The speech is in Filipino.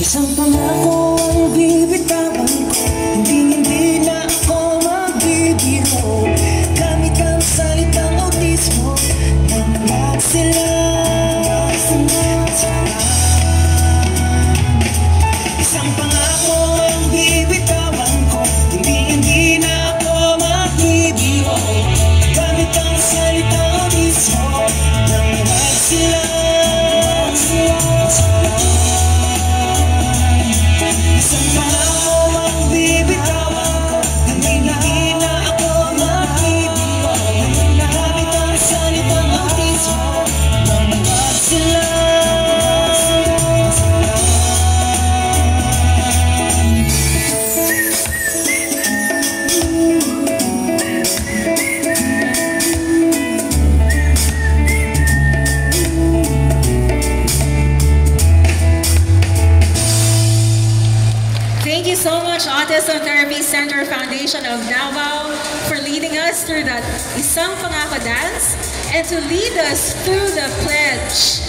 Isang pangako ang bibitawan ko, hindi na ako magbibiro. Gamit ang salitang autismo ng isang pangako ang bibitawan ko, hindi na ako magbibiro. Gamit ang salitang autismo ng sila. Isang pangako ang bibitawan ko, hindi na ako magbibiro. Gamit ang salitang autismo ng sila. Thank you so much, Autism Therapy Center Foundation of Davao, for leading us through that Isang Pangako dance and to lead us through the pledge.